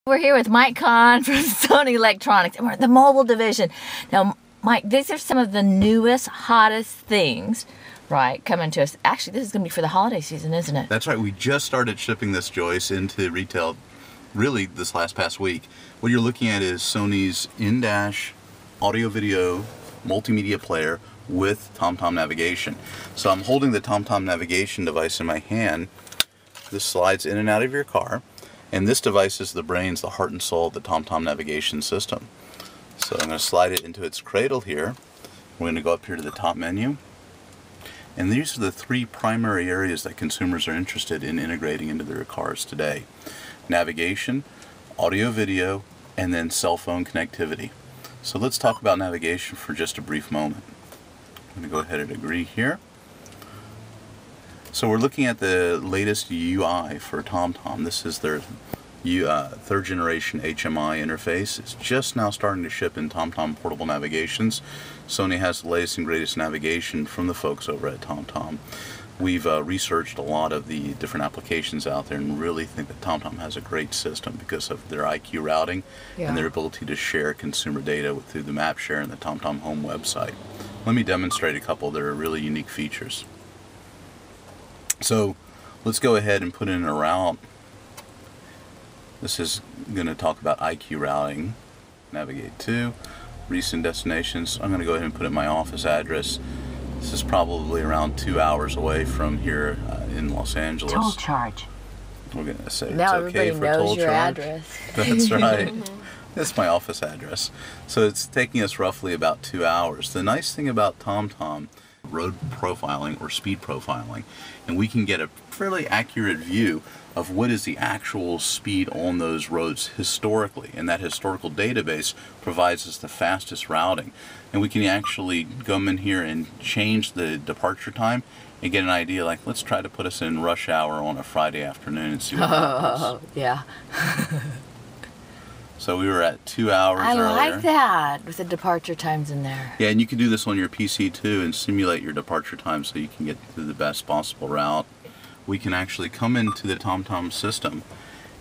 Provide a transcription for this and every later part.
We're here with Mike Kahn from Sony Electronics, and we're at the mobile division. Now, Mike, these are some of the newest, hottest things, right, coming to us. Actually, this is going to be for the holiday season, isn't it? That's right. We just started shipping this, Joyce, into retail really this past week. What you're looking at is Sony's In-Dash audio-video multimedia player with TomTom navigation. So I'm holding the TomTom navigation device in my hand. This slides in and out of your car. And this device is the brains, the heart and soul of the TomTom navigation system. So I'm going to slide it into its cradle here. We're going to go up here to the top menu. And these are the three primary areas that consumers are interested in integrating into their cars today. Navigation, audio video, and then cell phone connectivity. So let's talk about navigation for just a brief moment. I'm going to go ahead and agree here. So we're looking at the latest UI for TomTom. This is their third generation HMI interface. It's just now starting to ship in TomTom portable navigations. Sony has the latest and greatest navigation from the folks over at TomTom. We've researched a lot of the different applications out there and really think that TomTom has a great system because of their IQ routing and their ability to share consumer data through the map share and the TomTom home website. Let me demonstrate a couple of their really unique features. So let's go ahead and put in a route. This is going to talk about IQ routing. Navigate to recent destinations. I'm going to go ahead and put in my office address. This is probably around 2 hours away from here in Los Angeles. Toll charge. We're going to say Now it's okay for everybody knows toll your charge. address. That's right. That's my office address. So it's taking us roughly about 2 hours. The nice thing about TomTom, road profiling or speed profiling, and we can get a fairly accurate view of what is the actual speed on those roads historically, and that historical database provides us the fastest routing, and we can actually come in here and change the departure time and get an idea, like let's try to put us in rush hour on a Friday afternoon and see what happens. Yeah. So we were at 2 hours earlier. I like that, with the departure times in there. Yeah, and you can do this on your PC too and simulate your departure time so you can get to the best possible route. We can actually come into the TomTom system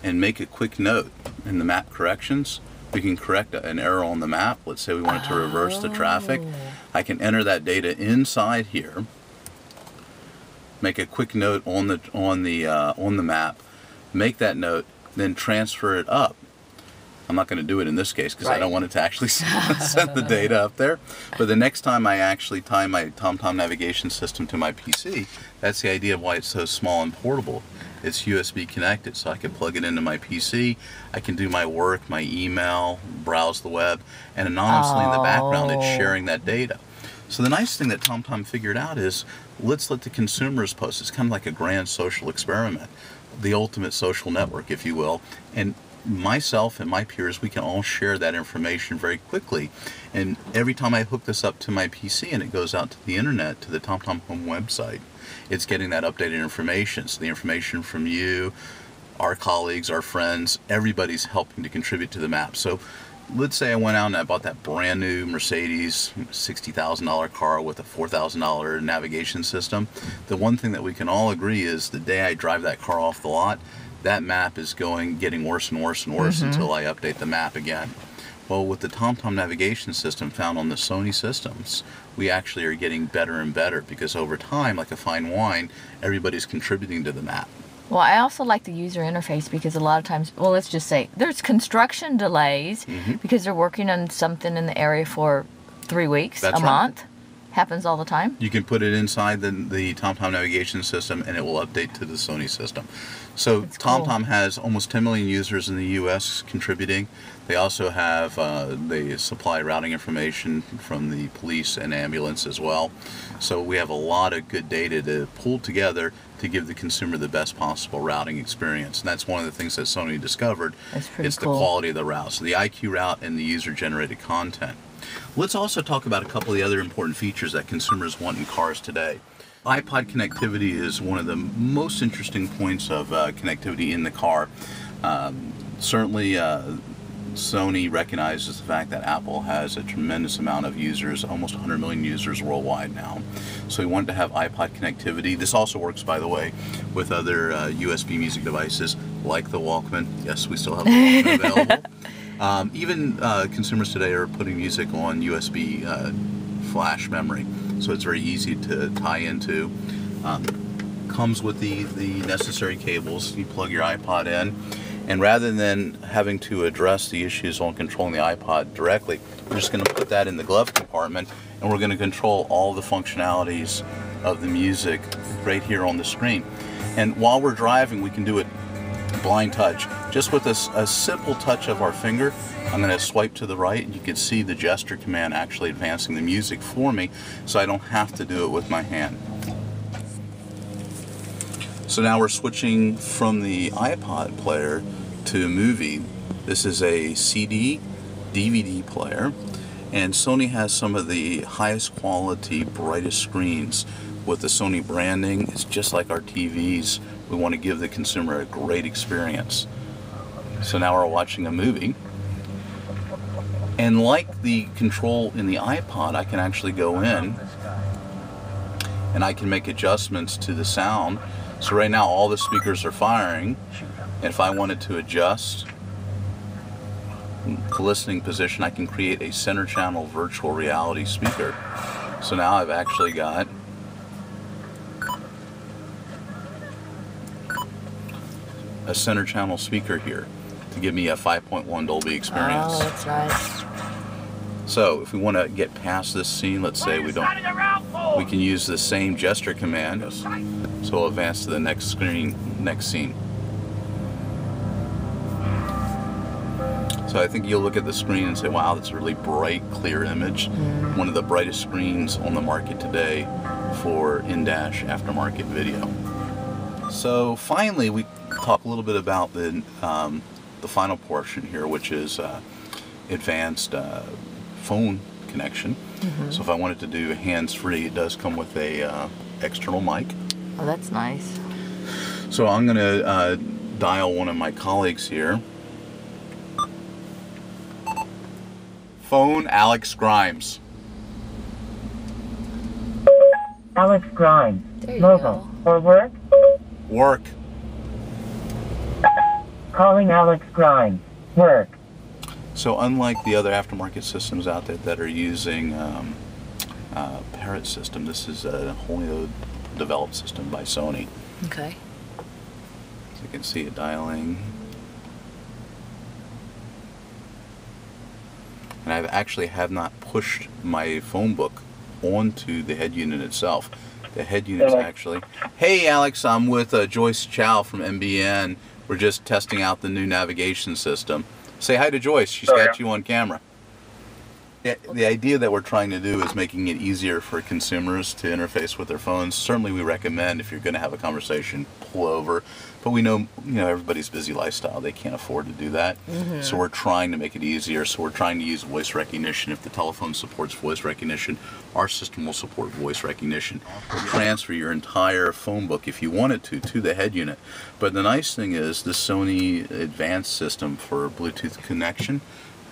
and make a quick note in the map corrections. We can correct an error on the map. Let's say we wanted to reverse the traffic. I can enter that data inside here, make a quick note on the map, make that note, then transfer it up. I'm not going to do it in this case because I don't want it to actually send the data up there. But the next time I actually tie my TomTom navigation system to my PC, that's the idea of why it's so small and portable. It's USB connected, so I can plug it into my PC. I can do my work, my email, browse the web, and anonymously in the background it's sharing that data. So the nice thing that TomTom figured out is, let's let the consumers post. It's kind of like a grand social experiment, the ultimate social network, if you will. And myself and my peers, we can all share that information very quickly. And every time I hook this up to my PC and it goes out to the internet, to the TomTom home website, it's getting that updated information. So the information from you, our colleagues, our friends, everybody's helping to contribute to the map. So let's say I went out and I bought that brand new Mercedes $60,000 car with a $4,000 navigation system. The one thing that we can all agree is the day I drive that car off the lot, that map is getting worse and worse and worse until I update the map again. Well, with the TomTom navigation system found on the Sony systems, we actually are getting better and better because over time, like a fine wine, everybody's contributing to the map. Well, I also like the user interface because a lot of times, well, let's just say there's construction delays because they're working on something in the area for 3 weeks, a month. Happens all the time. You can put it inside the TomTom navigation system and it will update to the Sony system. So TomTom has almost 10 million users in the US contributing. They also have, they supply routing information from the police and ambulance as well. So we have a lot of good data to pull together to give the consumer the best possible routing experience. And that's one of the things that Sony discovered. It's the quality of the route. So the IQ route and the user-generated content. Let's also talk about a couple of the other important features that consumers want in cars today. iPod connectivity is one of the most interesting points of connectivity in the car. Certainly Sony recognizes the fact that Apple has a tremendous amount of users, almost 100 million users worldwide now. So we wanted to have iPod connectivity. This also works, by the way, with other USB music devices like the Walkman. Yes, we still have the Walkman available. Even consumers today are putting music on USB flash memory, so it's very easy to tie into. Comes with the necessary cables. You plug your iPod in, and rather than having to address the issues on controlling the iPod directly, we're just going to put that in the glove compartment, and we're going to control all the functionalities of the music right here on the screen. And while we're driving, we can do it blind touch. Just with a simple touch of our finger, I'm going to swipe to the right, and you can see the gesture command actually advancing the music for me, so I don't have to do it with my hand. So now we're switching from the iPod player to a movie. This is a CD, DVD player, and Sony has some of the highest quality, brightest screens with the Sony branding. It's just like our TVs. We want to give the consumer a great experience. So now we're watching a movie. And like the control in the iPod, I can actually go in and I can make adjustments to the sound. So right now all the speakers are firing, and if I wanted to adjust the listening position, I can create a center channel virtual reality speaker. So now I've actually got a center channel speaker here to give me a 5.1 Dolby experience. Oh, that's nice. So if we want to get past this scene, let's say we can use the same gesture command, so we'll advance to the next scene. So I think you'll look at the screen and say, wow, that's a really bright, clear image. One of the brightest screens on the market today for in-dash aftermarket video. So finally, we talk a little bit about the final portion here, which is advanced phone connection. So if I wanted to do hands-free, it does come with a external mic. Oh, that's nice. So I'm going to dial one of my colleagues here. Phone Alex Grimes. Alex Grimes. There you Mobile. go. Or work? Work. Calling Alex Grimes. Work. So unlike the other aftermarket systems out there that are using Parrot system, this is a wholly developed system by Sony. Okay. So you can see it dialing. And I actually have not pushed my phone book onto the head unit itself. The head unit is actually... Hey Alex, I'm with Joyce Chow from MBN. We're just testing out the new navigation system. Say hi to Joyce. She's got you on camera. The idea that we're trying to do is making it easier for consumers to interface with their phones. Certainly we recommend, if you're going to have a conversation, pull over. But we know, everybody's busy lifestyle. They can't afford to do that. So we're trying to make it easier. So we're trying to use voice recognition. If the telephone supports voice recognition, our system will support voice recognition. We'll transfer your entire phone book, if you wanted to the head unit. But the nice thing is the Sony Advanced system for Bluetooth connection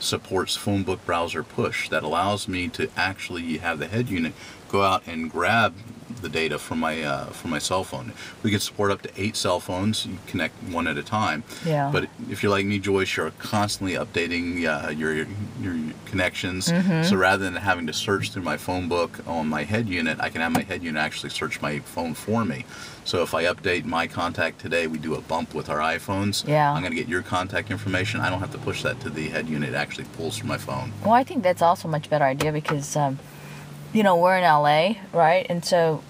supports phone book browser push. That allows me to actually have the head unit go out and grab the data from my cell phone. We can support up to 8 cell phones. You connect one at a time. Yeah. But if you're like me, Joyce, you're constantly updating your connections. So rather than having to search through my phone book on my head unit, I can have my head unit actually search my phone for me. So if I update my contact today, we do a bump with our iPhones. Yeah. I'm going to get your contact information. I don't have to push that to the head unit. It actually pulls from my phone. Well, I think that's also a much better idea because, we're in LA, right? And so,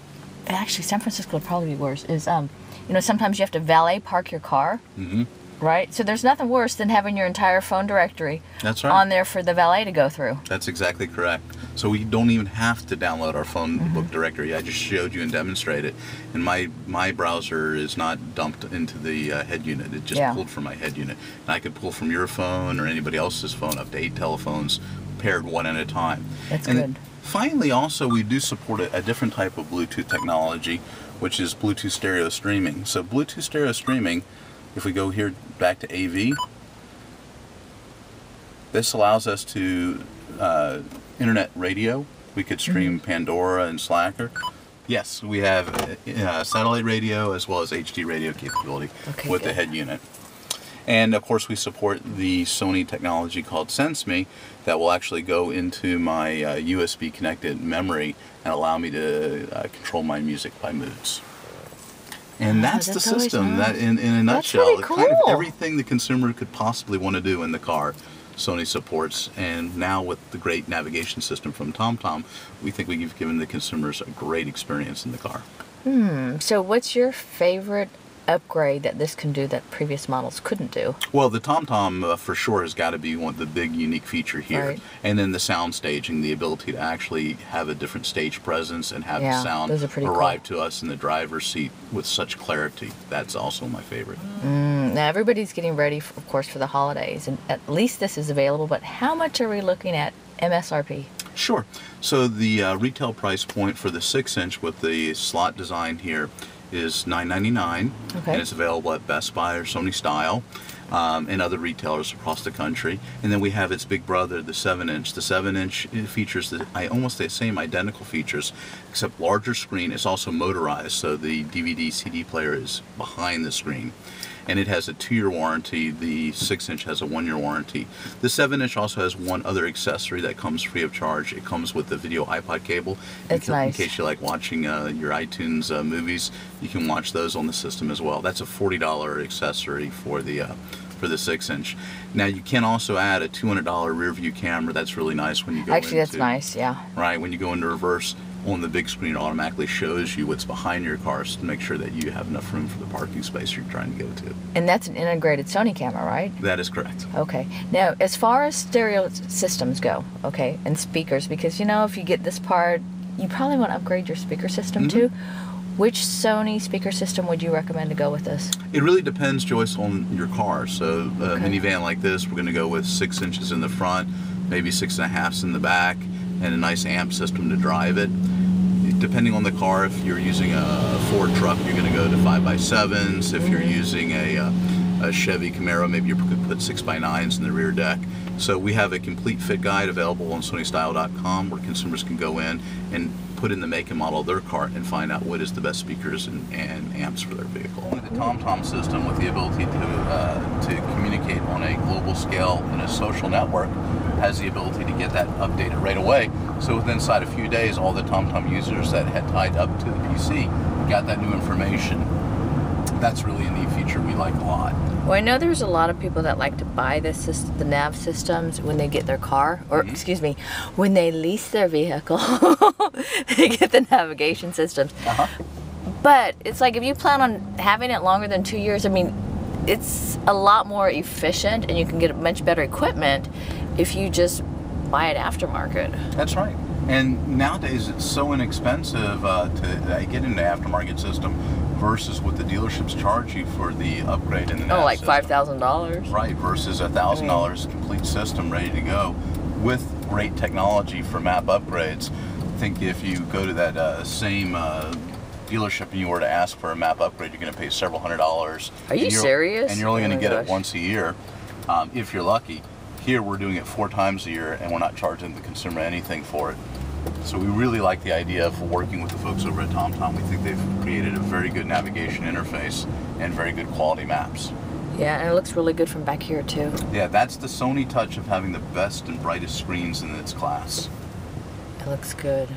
actually, San Francisco would probably be worse. Is sometimes you have to valet park your car, right? So there's nothing worse than having your entire phone directory on there for the valet to go through. That's exactly correct. So we don't even have to download our phone book directory. I just showed you and demonstrated, and my browser is not dumped into the head unit. It just pulled from my head unit, and I could pull from your phone or anybody else's phone up to 8 telephones paired one at a time. That's good. Finally, also, we do support a different type of Bluetooth technology, which is Bluetooth stereo streaming. So Bluetooth stereo streaming, if we go here back to AV, This allows us to internet radio. We could stream Pandora and Slacker. Yes, we have satellite radio as well as HD radio capability with the head unit. And of course we support the Sony technology called SenseMe that will actually go into my USB connected memory and allow me to control my music by moods. And that's the system, that in a nutshell. Really cool. Kind of everything the consumer could possibly want to do in the car, Sony supports. And now with the great navigation system from TomTom, we think we've given the consumers a great experience in the car. So what's your favorite upgrade that this can do that previous models couldn't do? Well, the TomTom for sure has got to be one of the big unique feature here. Right. And then the sound staging, the ability to actually have a different stage presence and have the sound arrive to us in the driver's seat with such clarity. That's also my favorite. Now everybody's getting ready, of course, for the holidays, and at least this is available, but how much are we looking at MSRP? Sure. So the retail price point for the 6-inch with the slot design here is $999, and it's available at Best Buy or Sony Style and other retailers across the country. And then we have its big brother, the 7-inch. The 7-inch features almost the same identical features, except larger screen. It's also motorized, so the DVD CD player is behind the screen. And it has a 2-year warranty. The 6-inch has a 1-year warranty. The 7-inch also has one other accessory that comes free of charge. It comes with the video iPod cable. It's nice. In case you like watching your iTunes movies, you can watch those on the system as well. That's a $40 accessory for the 6-inch. Now you can also add a $200 rear view camera. That's really nice when you go Actually, that's nice, yeah. Right, when you go into reverse, on the big screen, it automatically shows you what's behind your cars to make sure that you have enough room for the parking space you're trying to go to. And that's an integrated Sony camera, right? That is correct. Okay. Now, as far as stereo systems go, and speakers, because, you know, if you get this part, you probably want to upgrade your speaker system too. Which Sony speaker system would you recommend to go with this? It really depends, Joyce, on your car. So a minivan like this, we're going to go with 6 inches in the front, maybe 6.5 in the back, and a nice amp system to drive it. Depending on the car, if you're using a Ford truck, you're going to go to 5x7s. If you're using a Chevy Camaro, maybe you could put 6x9s in the rear deck. So we have a complete fit guide available on SonyStyle.com where consumers can go in and put in the make and model of their car and find out what is the best speakers and amps for their vehicle. The TomTom system, with the ability to communicate on a global scale in a social network, has the ability to get that updated right away. So within inside a few days, all the TomTom users that had tied up to the PC got that new information. That's really a neat feature we like a lot. Well, I know there's a lot of people that like to buy the nav systems when they get their car, or excuse me, when they lease their vehicle, they get the navigation systems. But it's like if you plan on having it longer than 2 years, I mean, it's a lot more efficient and you can get much better equipment if you just buy it aftermarket. That's right. And nowadays it's so inexpensive to get into the aftermarket system versus what the dealerships charge you for the upgrade in the nav like system. $5,000. Right, versus $1,000 complete system ready to go with great technology for map upgrades. I think if you go to that same dealership and you were to ask for a map upgrade, you're going to pay several $100s. Are you serious? And you're only going to get it once a year, if you're lucky. Here we're doing it 4 times a year and we're not charging the consumer anything for it. So we really like the idea of working with the folks over at TomTom. We think they've created a very good navigation interface and very good quality maps. Yeah, and it looks really good from back here too. Yeah, that's the Sony touch of having the best and brightest screens in its class. It looks good.